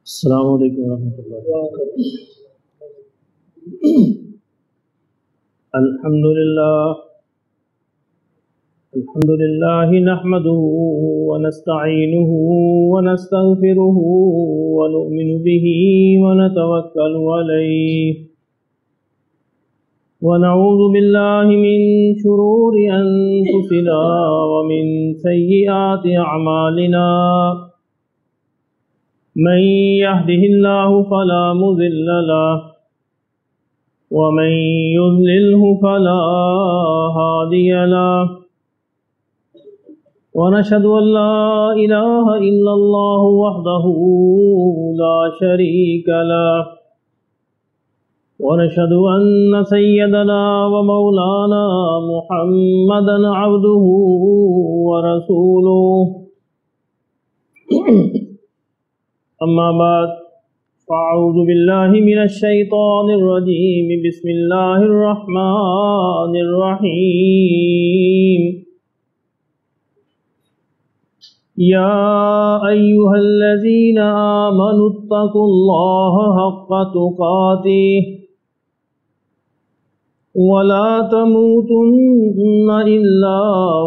السلام علیکم ورحمۃ اللہ وبرکاتہ۔ الحمد للہ نحمده ونستعینه ونستغفره ونؤمن به ونتوکل علیہ ونعوذ باللہ من شرور انفسنا ومن سیئات اعمالنا، من يهده الله فلا مضل له ومن يضلله فلا هادي له، ونشهد أن لا إله إلا الله وحده لا شريك له، ونشهد أن سيدنا ومولانا محمدا عبده ورسوله، أما بعد فأعوذ بالله من الشيطان الرجيم، بسم الله الرحمن الرحيم، يا أيها الذين آمنوا اتقوا الله حق تقاته ولا تموتن إلا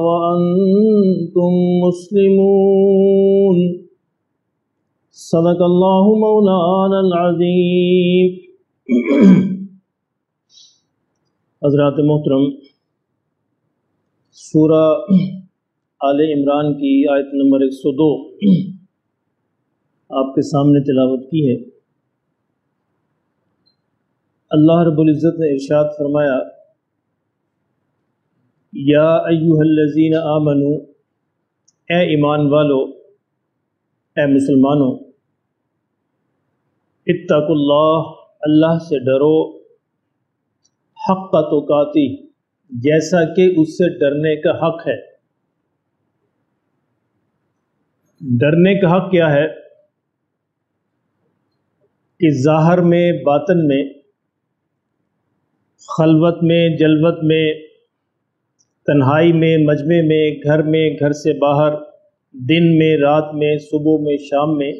وأنتم مسلمون، صدق اللہ مولانا العظیم۔ حضرات محترم، سورہ آل عمران کی آیت نمبر 102 آپ کے سامنے تلاوت کی ہے۔ اللہ رب العزت نے ارشاد فرمایا، یا ایھا الذین آمنوا، اے ایمان والو، اے مسلمانوں، اتقوا اللہ، اللہ سے ڈرو، حق تقاتی، جیسا کہ اس سے ڈرنے کا حق ہے۔ ڈرنے کا حق کیا ہے؟ کہ ظاہر میں، باطن میں، خلوت میں، جلوت میں، تنہائی میں، مجمع میں، گھر میں، گھر سے باہر، دن میں، رات میں، صبح میں، شام میں،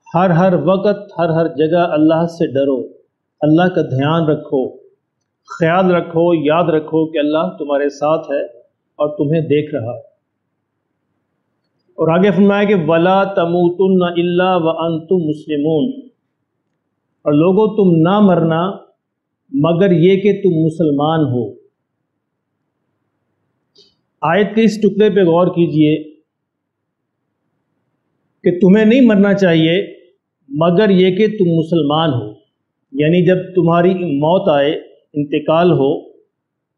ہر وقت، ہر جگہ اللہ سے ڈرو، اللہ کا دھیان رکھو، خیال رکھو، یاد رکھو کہ اللہ تمہارے ساتھ ہے اور تمہیں دیکھ رہا ہے۔ اور آگے فرمایا کہ وَلَا تَمُوتُنَّ إِلَّا وَأَنْتُمْ مُسْلِمُونَ، اور لوگو تم نہ مرنا مگر یہ کہ تم مسلمان ہو۔ آیت کے اس ٹکڑے پہ غور کیجئے کہ تمہیں نہیں مرنا چاہیے مگر یہ کہ تم مسلمان ہو، یعنی جب تمہاری موت آئے، انتقال ہو،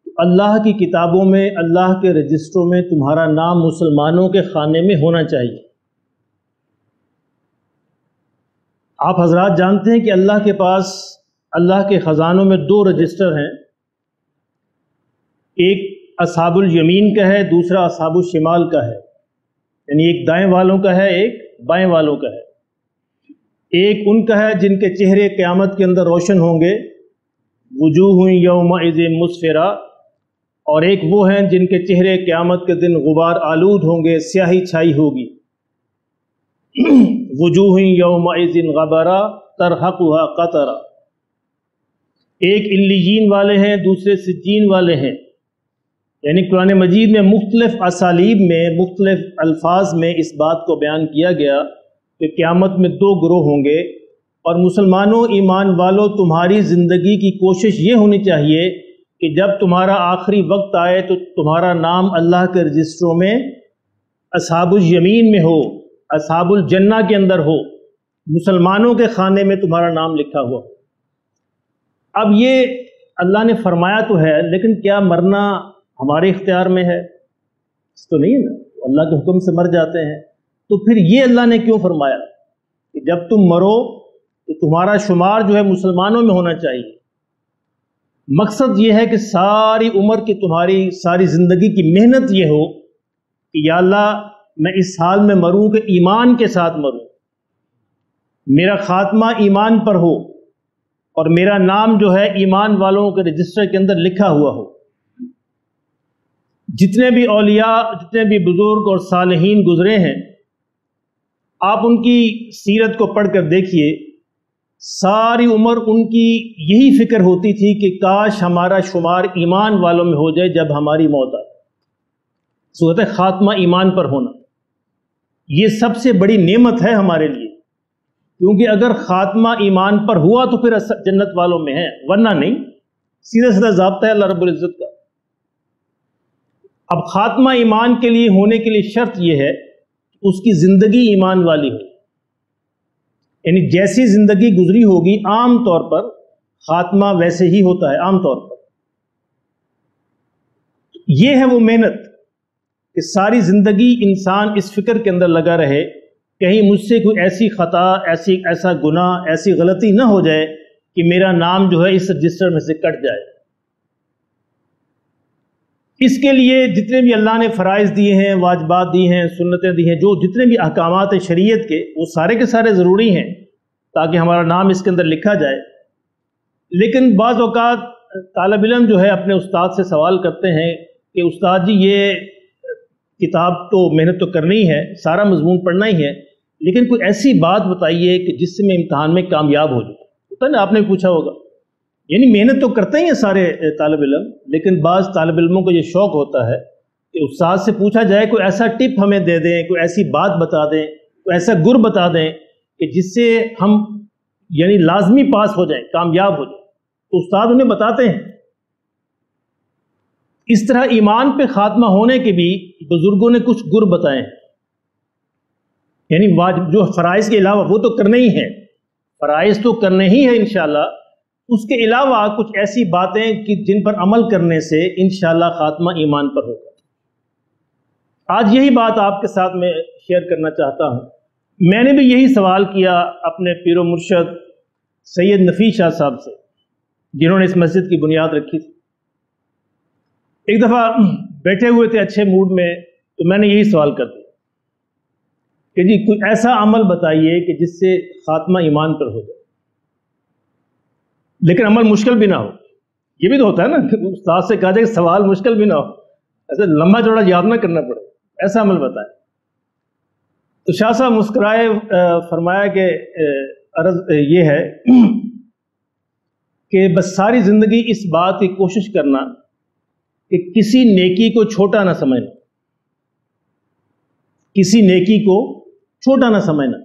تو اللہ کی کتابوں میں، اللہ کے رجسٹروں میں تمہارا نام مسلمانوں کے خانے میں ہونا چاہیے۔ آپ حضرات جانتے ہیں کہ اللہ کے پاس، اللہ کے خزانوں میں 2 رجسٹر ہیں، ایک اصحاب الیمین کا ہے، دوسرا اصحاب الشمال کا ہے، یعنی ایک دائیں والوں کا ہے، ایک بائیں والوں کا ہے۔ ایک ان کا ہے جن کے چہرے قیامت کے اندر روشن ہوں گے، وجوہ یومئذ مسفرہ، اور ایک وہ ہیں جن کے چہرے قیامت کے دن غبار آلود ہوں گے، سیاہی چھائی ہوگی۔ وجوہ یومئذ غبرہ ترہقھا قترہ۔ ایک علیین والے ہیں، دوسرے سجین والے ہیں، یعنی قرآن مجید میں مختلف اسالیب میں، مختلف الفاظ میں اس بات کو بیان کیا گیا کہ قیامت میں 2 گروہ ہوں گے۔ اور مسلمانوں، ایمان والوں، تمہاری زندگی کی کوشش یہ ہونی چاہیے کہ جب تمہارا آخری وقت آئے تو تمہارا نام اللہ کے رجسٹروں میں اصحاب الیمین میں ہو، اصحاب الجنہ کے اندر ہو، مسلمانوں کے خانے میں تمہارا نام لکھا ہوا۔ اب یہ اللہ نے فرمایا تو ہے، لیکن کیا مرنا ہمارے اختیار میں ہے؟ اس تو نہیں ہے نا، اللہ کے حکم سے مر جاتے ہیں۔ تو پھر یہ اللہ نے کیوں فرمایا کہ جب تم مرو تو تمہارا شمار جو ہے مسلمانوں میں ہونا چاہیے؟ مقصد یہ ہے کہ ساری عمر کی، تمہاری ساری زندگی کی محنت یہ ہو کہ یا اللہ میں اس حال میں مروں کہ ایمان کے ساتھ مروں، میرا خاتمہ ایمان پر ہو، اور میرا نام جو ہے ایمان والوں کے رجسٹر کے اندر لکھا ہوا ہو۔ جتنے بھی اولیاء، جتنے بھی بزرگ اور صالحین گزرے ہیں، آپ ان کی سیرت کو پڑھ کر دیکھیے، ساری عمر ان کی یہی فکر ہوتی تھی کہ کاش ہمارا شمار ایمان والوں میں ہو جائے جب ہماری موت آئے۔ صورت خاتمہ ایمان پر ہونا یہ سب سے بڑی نعمت ہے ہمارے لیے، کیونکہ اگر خاتمہ ایمان پر ہوا تو پھر جنت والوں میں ہے، ورنہ نہیں۔ سیدھا سیدھا ضابطہ ہے اللہ رب العزت کا۔ اب خاتمہ ایمان کے لیے ہونے کے لیے شرط یہ ہے کہ اس کی زندگی ایمان والی ہو، یعنی جیسی زندگی گزری ہوگی عام طور پر خاتمہ ویسے ہی ہوتا ہے عام طور پر۔ یہ ہے وہ محنت کہ ساری زندگی انسان اس فکر کے اندر لگا رہے کہیں مجھ سے کوئی ایسی خطا، ایسا گناہ، ایسی غلطی نہ ہو جائے کہ میرا نام جو ہے اس رجسٹر میں سے کٹ جائے۔ اس کے لیے جتنے بھی اللہ نے فرائض دیے ہیں، واجبات دی ہیں، سنتیں دی ہیں، جو جتنے بھی احکامات ہیں شریعت کے، وہ سارے کے سارے ضروری ہیں تاکہ ہمارا نام اس کے اندر لکھا جائے۔ لیکن بعض اوقات طالب علم جو ہے اپنے استاد سے سوال کرتے ہیں کہ استاد جی یہ کتاب تو محنت تو کرنی ہے، سارا مضمون پڑھنا ہی ہے، لیکن کوئی ایسی بات بتائیے کہ جس سے میں امتحان میں کامیاب ہو جاؤں۔ ہوتا ہے نا، آپ نے پوچھا ہوگا، یعنی محنت تو کرتے ہی ہیں سارے طالب علم، لیکن بعض طالب علموں کو یہ شوق ہوتا ہے کہ استاد سے پوچھا جائے کوئی ایسا ٹپ ہمیں دے دیں، کوئی ایسی بات بتا دیں، کوئی ایسا گر بتا دیں کہ جس سے ہم یعنی لازمی پاس ہو جائیں، کامیاب ہو جائیں، تو استاد انہیں بتاتے ہیں۔ اس طرح ایمان پہ خاتمہ ہونے کے بھی بزرگوں نے کچھ گر بتائے ہیں، یعنی جو فرائض کے علاوہ وہ تو کرنے ہی ہیں، فرائض تو کرنے ہی ہیں انشاءاللہ، اس کے علاوہ کچھ ایسی باتیں کہ جن پر عمل کرنے سے انشاءاللہ خاتمہ ایمان پر ہوگا۔ آج یہی بات آپ کے ساتھ میں شیئر کرنا چاہتا ہوں۔ میں نے بھی یہی سوال کیا اپنے پیر و مرشد سید نفیس شاہ صاحب سے، جنہوں نے اس مسجد کی بنیاد رکھی تھی۔ ایک دفعہ بیٹھے ہوئے تھے اچھے موڈ میں، تو میں نے یہی سوال کر دیا کہ جی کوئی ایسا عمل بتائیے کہ جس سے خاتمہ ایمان پر ہو جائے، لیکن عمل مشکل بھی نہ ہو۔ یہ بھی تو ہوتا ہے نا کہ استاد سے کہا جائے کہ سوال مشکل بھی نہ ہو، ایسے لمبا چوڑا یاد نہ کرنا پڑے، ایسا عمل بتائیں۔ تو شاہ صاحب مسکرائے، فرمایا کہ عرض یہ ہے کہ بس ساری زندگی اس بات کی کوشش کرنا کہ کسی نیکی کو چھوٹا نہ سمجھنا، کسی نیکی کو چھوٹا نہ سمجھنا،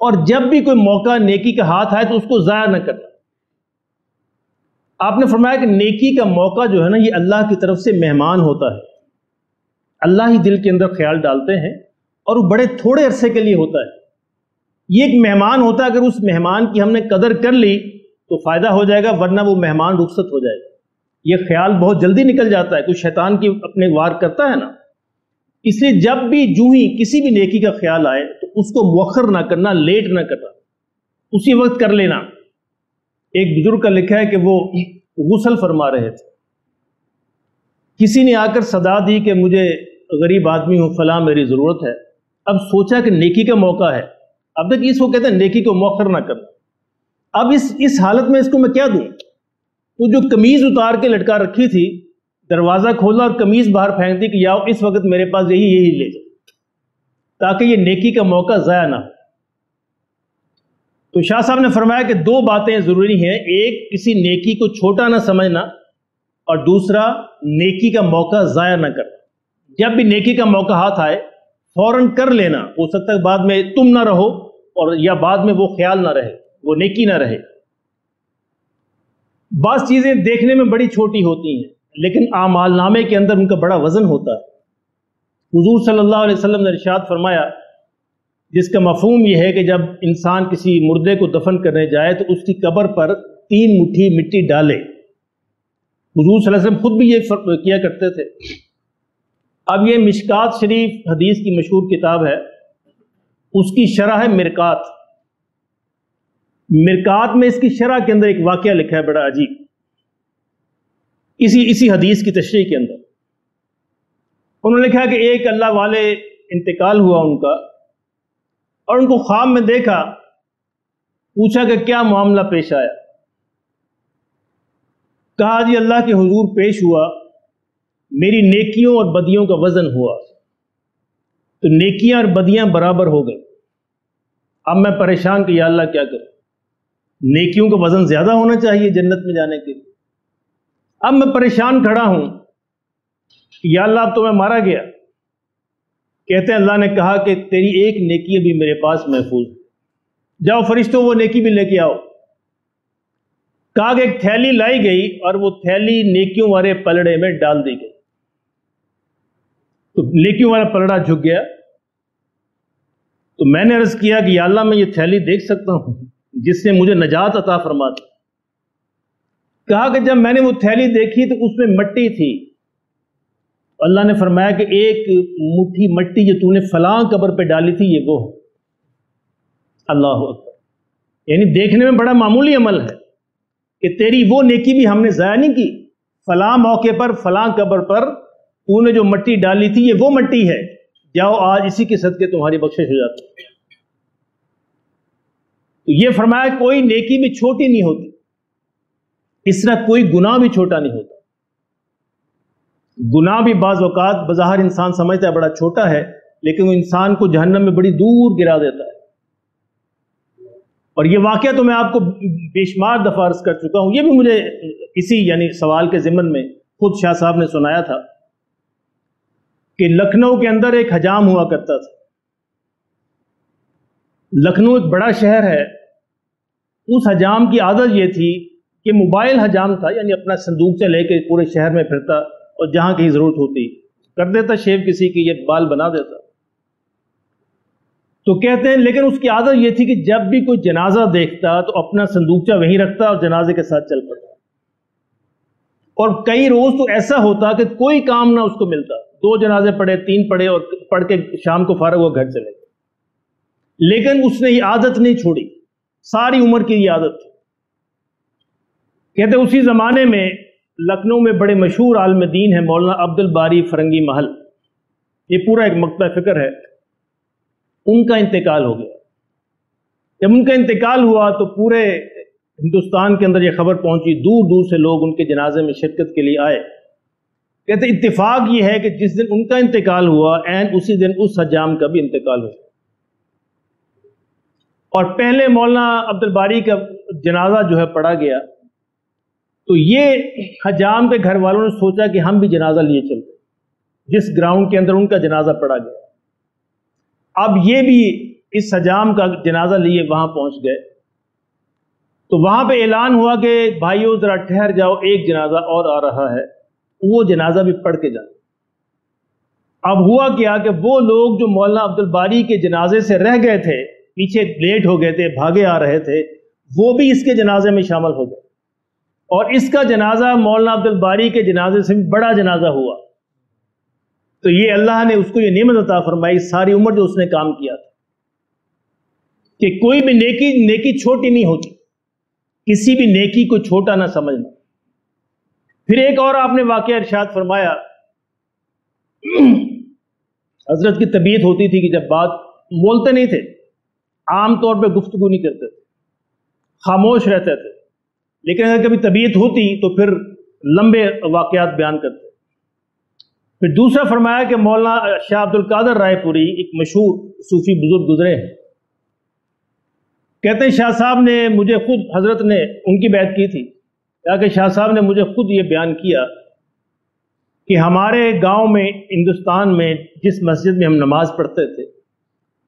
اور جب بھی کوئی موقع نیکی کا ہاتھ آئے تو اس کو ضائع نہ کرنا۔ آپ نے فرمایا کہ نیکی کا موقع جو ہے نا، یہ اللہ کی طرف سے مہمان ہوتا ہے، اللہ ہی دل کے اندر خیال ڈالتے ہیں، اور وہ بڑے تھوڑے عرصے کے لیے ہوتا ہے۔ یہ ایک مہمان ہوتا ہے، اگر اس مہمان کی ہم نے قدر کر لی تو فائدہ ہو جائے گا، ورنہ وہ مہمان رخصت ہو جائے گا۔ یہ خیال بہت جلدی نکل جاتا ہے، کوئی شیطان کی اپنے وار کرتا ہے نا، اس لیے جب بھی جو ہی کسی بھی نیکی کا خیال آئے تو اس کو مؤخر نہ کرنا، لیٹ نہ کرنا، اسی وقت کر لینا۔ ایک بزرگ کا لکھا ہے کہ وہ غسل فرما رہے تھے، کسی نے آ کر صدا دی کہ مجھے غریب آدمی ہوں، فلاں میری ضرورت ہے۔ اب سوچا کہ نیکی کا موقع ہے، اب تک اس کو کہتے ہیں نیکی کو مؤخر نہ کرنا۔ اب اس حالت میں اس کو میں کیا دوں؟ تو جو قمیض اتار کے لٹکا رکھی تھی، دروازہ کھولا اور قمیض باہر پھینک دی کہ یاؤ اس وقت میرے پاس یہی لے جاؤ، تاکہ یہ نیکی کا موقع ضائع نہ ہو۔ تو شاہ صاحب نے فرمایا کہ دو باتیں ضروری ہیں، ایک کسی نیکی کو چھوٹا نہ سمجھنا، اور دوسرا نیکی کا موقع ضائع نہ کرنا۔ جب بھی نیکی کا موقع ہاتھ آئے فوراً کر لینا، ہو سکتا ہے بعد میں تم نہ رہو، اور یا بعد میں وہ خیال نہ رہے، وہ نیکی نہ رہے۔ بعض چیزیں دیکھنے میں بڑی چھوٹی ہوتی ہیں، لیکن اعمال نامے کے اندر ان کا بڑا وزن ہوتا ہے۔ حضور صلی اللہ علیہ وسلم نے ارشاد فرمایا، جس کا مفہوم یہ ہے کہ جب انسان کسی مردے کو دفن کرنے جائے تو اس کی قبر پر 3 مٹھی مٹی ڈالے۔ حضور صلی اللہ علیہ وسلم خود بھی یہ کیا کرتے تھے۔ اب یہ مشکات شریف حدیث کی مشہور کتاب ہے، اس کی شرح ہے مرکات۔ مرکات میں اس کی شرح کے اندر ایک واقعہ لکھا ہے بڑا عجیب، اسی حدیث کی تشریح کے اندر انہوں نے لکھا کہ ایک اللہ والے انتقال ہوا ان کا، اور ان کو خواب میں دیکھا، پوچھا کہ کیا معاملہ پیش آیا؟ کہا جی اللہ کے حضور پیش ہوا، میری نیکیوں اور بدیوں کا وزن ہوا، تو نیکیاں اور بدیاں برابر ہو گئی، اب میں پریشان کہ یا اللہ کیا کروں، نیکیوں کا وزن زیادہ ہونا چاہیے جنت میں جانے کے لیے۔ اب میں پریشان کھڑا ہوں کہ یا اللہ اب تو میں مارا گیا۔ کہتے ہیں اللہ نے کہا کہ تیری ایک نیکی بھی میرے پاس محفوظ ہے، جاؤ فرشتوں وہ نیکی بھی لے کے آؤ۔ کہا کہ ایک تھیلی لائی گئی اور وہ تھیلی نیکیوں والے پلڑے میں ڈال دی گئی، تو نیکیوں والا پلڑا جھک گیا۔ تو میں نے عرض کیا کہ یا اللہ میں یہ تھیلی دیکھ سکتا ہوں جس سے مجھے نجات عطا فرما دے۔ کہا کہ جب میں نے وہ تھیلی دیکھی تو اس میں مٹی تھی، اللہ نے فرمایا کہ ایک مٹھی مٹی جو تو نے فلاں قبر پہ ڈالی تھی یہ وہ ہے۔ اللہ اکبر، یعنی دیکھنے میں بڑا معمولی عمل ہے کہ تیری وہ نیکی بھی ہم نے ضائع نہیں کی، فلاں موقع پر فلاں قبر پر تو نے جو مٹی ڈالی تھی یہ وہ مٹی ہے، جاؤ آج اسی کے صدقے تمہاری بخشش ہو جاتی۔ تو یہ فرمایا کوئی نیکی بھی چھوٹی نہیں ہوتی، اس طرح کوئی گناہ بھی چھوٹا نہیں ہوتا۔ گناہ بھی بعض اوقات بظاہر انسان سمجھتا ہے بڑا چھوٹا ہے، لیکن وہ انسان کو جہنم میں بڑی دور گرا دیتا ہے۔ اور یہ واقعہ تو میں آپ کو بے شمار دفعہ عرض کر چکا ہوں، یہ بھی مجھے اسی یعنی سوال کے ضمن میں خود شاہ صاحب نے سنایا تھا کہ لکھنؤ کے اندر ایک حجام ہوا کرتا تھا۔ لکھنؤ ایک بڑا شہر ہے، اس حجام کی عادت یہ تھی کہ موبائل حجام تھا، یعنی اپنا صندوقچہ لے کے پورے شہر میں پھرتا اور جہاں کہیں ضرورت ہوتی کر دیتا شیو کسی کی، یہ بال بنا دیتا۔ تو کہتے ہیں لیکن اس کی عادت یہ تھی کہ جب بھی کوئی جنازہ دیکھتا تو اپنا صندوقچہ وہیں رکھتا اور جنازے کے ساتھ چل پڑتا۔ اور کئی روز تو ایسا ہوتا کہ کوئی کام نہ اس کو ملتا، 2 جنازے پڑھے 3 پڑھے اور پڑھ کے شام کو فارغ ہوا گھر چلے گئے، لیکن اس نے یہ عادت نہیں چھوڑی، ساری عمر کی یہ عادت تھی۔ کہتے اسی زمانے میں لکھنؤ میں بڑے مشہور عالم دین ہیں مولانا عبد الباری فرنگی محل، یہ پورا ایک مکتبہ فکر ہے، ان کا انتقال ہو گیا۔ جب ان کا انتقال ہوا تو پورے ہندوستان کے اندر یہ خبر پہنچی، دور دور سے لوگ ان کے جنازے میں شرکت کے لیے آئے۔ کہتے اتفاق یہ ہے کہ جس دن ان کا انتقال ہوا عین اسی دن اس حجام کا بھی انتقال ہوا، اور پہلے مولانا عبد الباری کا جنازہ جو ہے پڑھا گیا، تو یہ حجام کے گھر والوں نے سوچا کہ ہم بھی جنازہ لیے چلتے، جس گراؤنڈ کے اندر ان کا جنازہ پڑھا گیا۔ اب یہ بھی اس حجام کا جنازہ لیے وہاں پہنچ گئے، تو وہاں پہ اعلان ہوا کہ بھائیو ذرا ٹھہر جاؤ، ایک جنازہ اور آ رہا ہے، وہ جنازہ بھی پڑھ کے جائیں۔ اب ہوا کیا کہ وہ لوگ جو مولانا عبد الباری کے جنازے سے رہ گئے تھے، پیچھے لیٹ ہو گئے تھے، بھاگے آ رہے تھے، وہ بھی اس کے جنازے میں شامل ہو گئے، اور اس کا جنازہ مولانا عبد الباری کے جنازے سے بھی بڑا جنازہ ہوا۔ تو یہ اللہ نے اس کو یہ نعمت عطا فرمائی ساری عمر جو اس نے کام کیا تھا، کہ کوئی بھی نیکی چھوٹی نہیں ہوتی، کسی بھی نیکی کو چھوٹا نہ سمجھنا۔ پھر ایک اور آپ نے واقعہ ارشاد فرمایا، حضرت کی طبیعت ہوتی تھی کہ جب بات بولتے نہیں تھے، عام طور پہ گفتگو نہیں کرتے تھے، خاموش رہتے تھے، لیکن اگر کبھی طبیعت ہوتی تو پھر لمبے واقعات بیان کرتے۔ پھر دوسرا فرمایا کہ مولانا شاہ عبد القادر رائے پوری ایک مشہور صوفی بزرگ گزرے ہیں، کہتے ہیں شاہ صاحب نے مجھے خود، حضرت نے ان کی بیعت کی تھی، کہ شاہ صاحب نے مجھے خود یہ بیان کیا کہ ہمارے گاؤں میں ہندوستان میں جس مسجد میں ہم نماز پڑھتے تھے،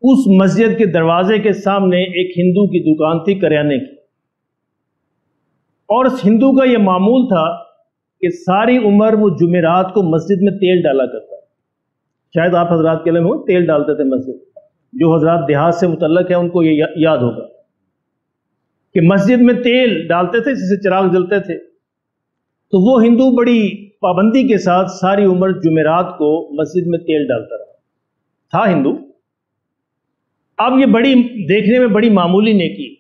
اس مسجد کے دروازے کے سامنے ایک ہندو کی دکان تھی کریانے کی، اور اس ہندو کا یہ معمول تھا کہ ساری عمر وہ جمعرات کو مسجد میں تیل ڈالا کرتا ہے۔ شاید آپ حضرات کے علم ہو، تیل ڈالتے تھے مسجد، جو حضرات دیہات سے متعلق ہیں ان کو یہ یاد ہوگا کہ مسجد میں تیل ڈالتے تھے، جس سے چراغ جلتے تھے۔ تو وہ ہندو بڑی پابندی کے ساتھ ساری عمر جمعرات کو مسجد میں تیل ڈالتا رہا، تھا ہندو۔ اب یہ بڑی دیکھنے میں بڑی معمولی نیکی،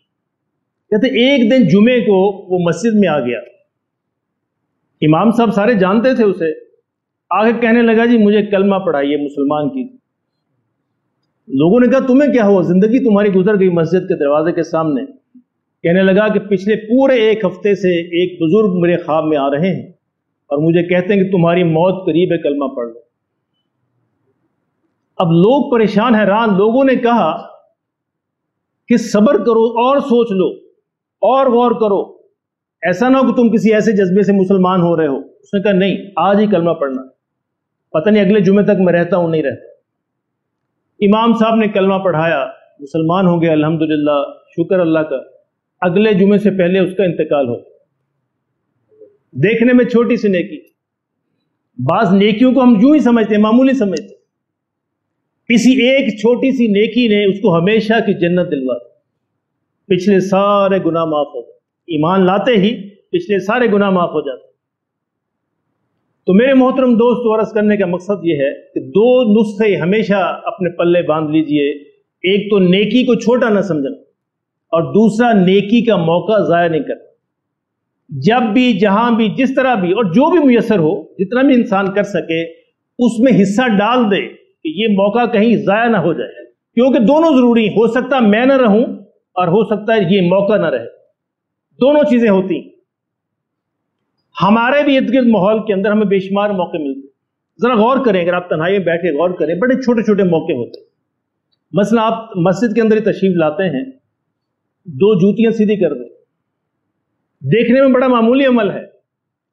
کہتے ایک دن جمعے کو وہ مسجد میں آ گیا، امام صاحب سارے جانتے تھے اسے، آگے کہنے لگا جی مجھے کلمہ پڑھائیے مسلمان کی۔ لوگوں نے کہا تمہیں کیا ہوا، زندگی تمہاری گزر گئی مسجد کے دروازے کے سامنے۔ کہنے لگا کہ پچھلے پورے 1 ہفتے سے ایک بزرگ میرے خواب میں آ رہے ہیں اور مجھے کہتے ہیں کہ تمہاری موت قریب ہے، کلمہ پڑھ لو۔ اب لوگ پریشان حیران، لوگوں نے کہا کہ صبر کرو اور سوچ لو اور غور کرو، ایسا نہ ہو کہ تم کسی ایسے جذبے سے مسلمان ہو رہے ہو۔ اس نے کہا نہیں، آج ہی کلمہ پڑھنا، پتہ نہیں اگلے جمعے تک میں رہتا ہوں نہیں رہتا۔ امام صاحب نے کلمہ پڑھایا، مسلمان ہو گیا، الحمدللہ، شکر اللہ کا۔ اگلے جمعے سے پہلے اس کا انتقال ہو۔ دیکھنے میں چھوٹی سی نیکی، بعض نیکیوں کو ہم یوں ہی سمجھتے ہیں، معمولی سمجھتے ہیں، اسی ایک چھوٹی سی نیکی نے اس کو ہمیشہ کی جنت دلوا دی، پچھلے سارے گناہ معاف ہو گئے، ایمان لاتے ہی پچھلے سارے گناہ معاف ہو جاتے۔ تو میرے محترم دوست، عرض کرنے کا مقصد یہ ہے کہ دو نسخے ہمیشہ اپنے پلے باندھ لیجئے، ایک تو نیکی کو چھوٹا نہ سمجھنا، اور دوسرا نیکی کا موقع ضائع نہیں کرنا۔ جب بھی، جہاں بھی، جس طرح بھی، اور جو بھی میسر ہو، جتنا بھی انسان کر سکے اس میں حصہ ڈال دے کہ یہ موقع کہیں ضائع نہ ہو جائے، کیونکہ دونوں ضروری ہیں۔ ہو سکتا ہے میں نہ رہوں اور ہو سکتا ہے یہ موقع نہ رہے، دونوں چیزیں ہوتی ہیں۔ ہمارے بھی ارد گرد ماحول کے اندر ہمیں بے شمار موقع ملتے ہیں، ذرا غور کریں، اگر آپ تنہائی میں بیٹھ کے غور کریں، بڑے چھوٹے چھوٹے موقع ہوتے ہیں۔ مثلا آپ مسجد کے اندر ہی تشریف لاتے ہیں، دو جوتیاں سیدھی کر دیں، دیکھنے میں بڑا معمولی عمل ہے،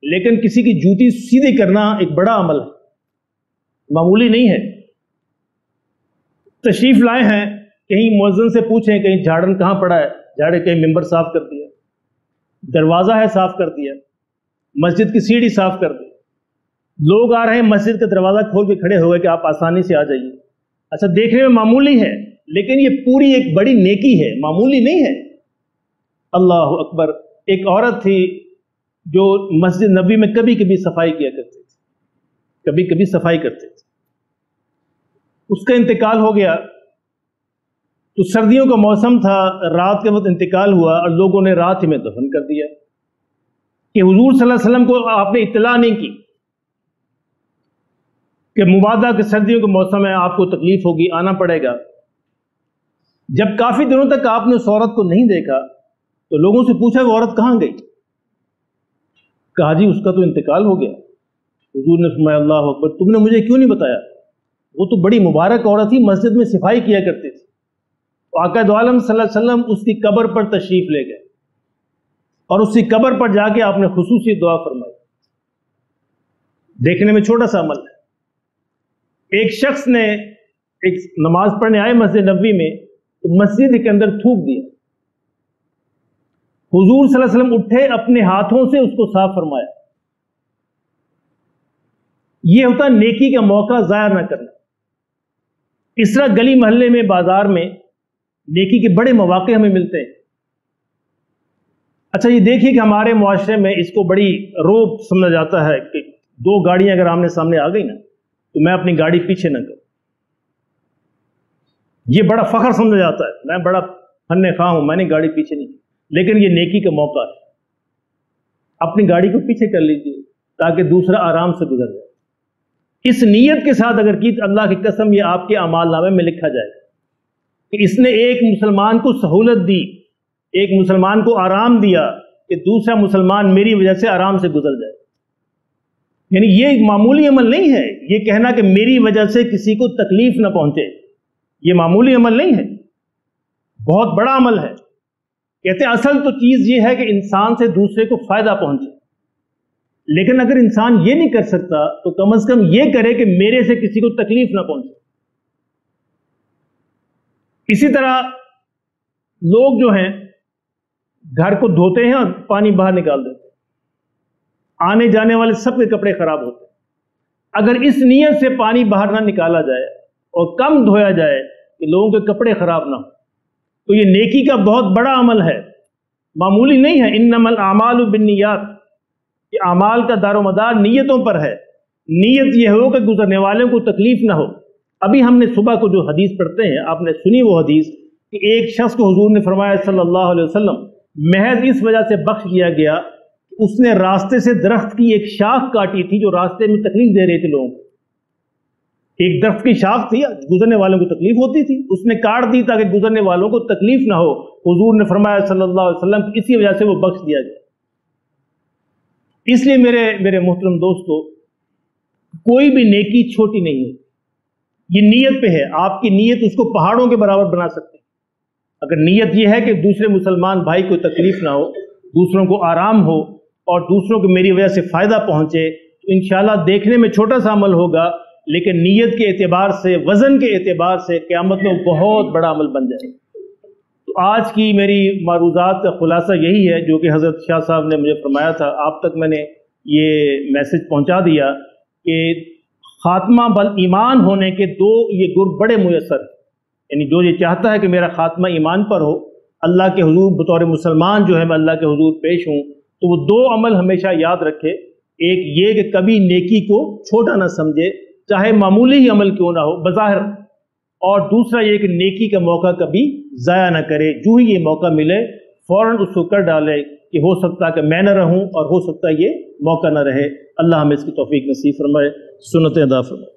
لیکن کسی کی جوتی سیدھی کرنا ایک بڑا عمل ہے، معمولی نہیں ہے۔ تشریف لائے ہیں، کہیں مؤذن سے پوچھیں کہیں جھاڑن کہاں پڑا ہے، جھاڑے، کہیں ممبر صاف کر دیا، دروازہ ہے صاف کر دیا، مسجد کی سیڑھی صاف کر دی، لوگ آ رہے ہیں مسجد کا دروازہ کھول کے کھڑے ہو گئے کہ آپ آسانی سے آ جائیے۔ اچھا، دیکھنے میں معمولی ہے، لیکن یہ پوری ایک بڑی نیکی ہے، معمولی نہیں ہے۔ اللہ اکبر! ایک عورت تھی جو مسجد نبی میں کبھی کبھی صفائی کیا کرتی تھی، کبھی کبھی صفائی کرتے تھے، اس کا انتقال ہو گیا۔ تو سردیوں کا موسم تھا، رات کے وقت انتقال ہوا اور لوگوں نے رات ہی میں دفن کر دیا کہ حضور صلی اللہ علیہ وسلم کو آپ نے اطلاع نہیں کی کہ مبادہ کہ سردیوں کا موسم ہے، آپ کو تکلیف ہوگی، آنا پڑے گا۔ جب کافی دنوں تک آپ نے اس عورت کو نہیں دیکھا تو لوگوں سے پوچھا وہ عورت کہاں گئی؟ کہا جی اس کا تو انتقال ہو گیا۔ حضور نے فرمایا اللہ اکبر، تم نے مجھے کیوں نہیں بتایا؟ وہ تو بڑی مبارک عورت تھی، مسجد میں صفائی کیا کرتی تھی۔ آقا دو عالم صلی اللہ علیہ وسلم اس کی قبر پر تشریف لے گئے اور اس کی قبر پر جا کے آپ نے خصوصی دعا فرمائی۔ دیکھنے میں چھوٹا سا عمل ہے۔ ایک شخص نے، ایک نماز پڑھنے آئے مسجد نبوی میں، تو مسجد کے اندر تھوک دیا۔ حضور صلی اللہ علیہ وسلم اٹھے، اپنے ہاتھوں سے اس کو صاف فرمایا۔ یہ ہوتا نیکی کا موقع ضائع نہ کرنا۔ اس طرح گلی محلے میں، بازار میں نیکی کے بڑے مواقع ہمیں ملتے ہیں۔ اچھا، یہ دیکھیے کہ ہمارے معاشرے میں اس کو بڑی روب سمجھا جاتا ہے کہ دو گاڑیاں اگر آمنے سامنے آ گئی نا تو میں اپنی گاڑی پیچھے نہ کروں، یہ بڑا فخر سمجھا جاتا ہے، میں بڑا فن خواہ ہوں، میں نے گاڑی پیچھے نہیں کی۔ لیکن یہ نیکی کا موقع ہے، اپنی گاڑی کو پیچھے کر لیجیے تاکہ دوسرا آرام سے گزر جائے۔ اس نیت کے ساتھ اگر کی، اللہ کی قسم یہ آپ کے اعمال نامے میں لکھا جائے کہ اس نے ایک مسلمان کو سہولت دی، ایک مسلمان کو آرام دیا کہ دوسرا مسلمان میری وجہ سے آرام سے گزر جائے۔ یعنی یہ ایک معمولی عمل نہیں ہے، یہ کہنا کہ میری وجہ سے کسی کو تکلیف نہ پہنچے، یہ معمولی عمل نہیں ہے، بہت بڑا عمل ہے۔ کہتے ہیں اصل تو چیز یہ ہے کہ انسان سے دوسرے کو فائدہ پہنچے، لیکن اگر انسان یہ نہیں کر سکتا تو کم از کم یہ کرے کہ میرے سے کسی کو تکلیف نہ پہنچے۔ اسی طرح لوگ جو ہیں گھر کو دھوتے ہیں اور پانی باہر نکال دیتے ہیں، آنے جانے والے سب کے کپڑے خراب ہوتے ہیں۔ اگر اس نیت سے پانی باہر نہ نکالا جائے اور کم دھویا جائے کہ لوگوں کے کپڑے خراب نہ ہوں، تو یہ نیکی کا بہت بڑا عمل ہے، معمولی نہیں ہے۔ انما الاعمال بالنیات، یہ اعمال کا دار و مدار نیتوں پر ہے۔ نیت یہ ہو کہ گزرنے والوں کو تکلیف نہ ہو۔ ابھی ہم نے صبح کو جو حدیث پڑھتے ہیں، آپ نے سنی وہ حدیث کہ ایک شخص کو حضور نے فرمایا صلی اللہ علیہ وسلم، محض اس وجہ سے بخش دیا گیا کہ اس نے راستے سے درخت کی ایک شاخ کاٹی تھی جو راستے میں تکلیف دے رہی تھی لوگوں کو۔ ایک درخت کی شاخ تھی، گزرنے والوں کو تکلیف ہوتی تھی، اس نے کاٹ دی تاکہ گزرنے والوں کو تکلیف نہ ہو۔ حضور نے فرمایا صلی اللہ علیہ وسلم اسی وجہ سے وہ بخش دیا گیا۔ اس لیے میرے محترم دوستو، کوئی بھی نیکی چھوٹی نہیں ہوتی، یہ نیت پہ ہے۔ آپ کی نیت اس کو پہاڑوں کے برابر بنا سکتے ہیں۔ اگر نیت یہ ہے کہ دوسرے مسلمان بھائی کو تکلیف نہ ہو، دوسروں کو آرام ہو اور دوسروں کو میری وجہ سے فائدہ پہنچے، تو انشاءاللہ دیکھنے میں چھوٹا سا عمل ہوگا لیکن نیت کے اعتبار سے، وزن کے اعتبار سے قیامت میں بہت بڑا عمل بن جائے۔ تو آج کی میری معروضات کا خلاصہ یہی ہے جو کہ حضرت شاہ صاحب نے مجھے فرمایا تھا، آپ تک میں نے یہ میسج پہنچا دیا کہ خاتمہ بل ایمان ہونے کے دو یہ گر بڑے میسر ہیں، یعنی جو یہ چاہتا ہے کہ میرا خاتمہ ایمان پر ہو، اللہ کے حضور بطور مسلمان جو ہے میں اللہ کے حضور پیش ہوں، تو وہ دو عمل ہمیشہ یاد رکھے۔ ایک یہ کہ کبھی نیکی کو چھوٹا نہ سمجھے، چاہے معمولی ہی عمل کیوں نہ ہو بظاہر، اور دوسرا یہ کہ نیکی کا موقع کبھی ضائع نہ کرے، جو ہی یہ موقع ملے فوراً اس کو کر ڈالے کہ ہو سکتا کہ میں نہ رہوں اور ہو سکتا یہ موقع نہ رہے۔ اللہ ہمیں اس کی توفیق نصیب فرمائے، سنتیں ادا فرمائے۔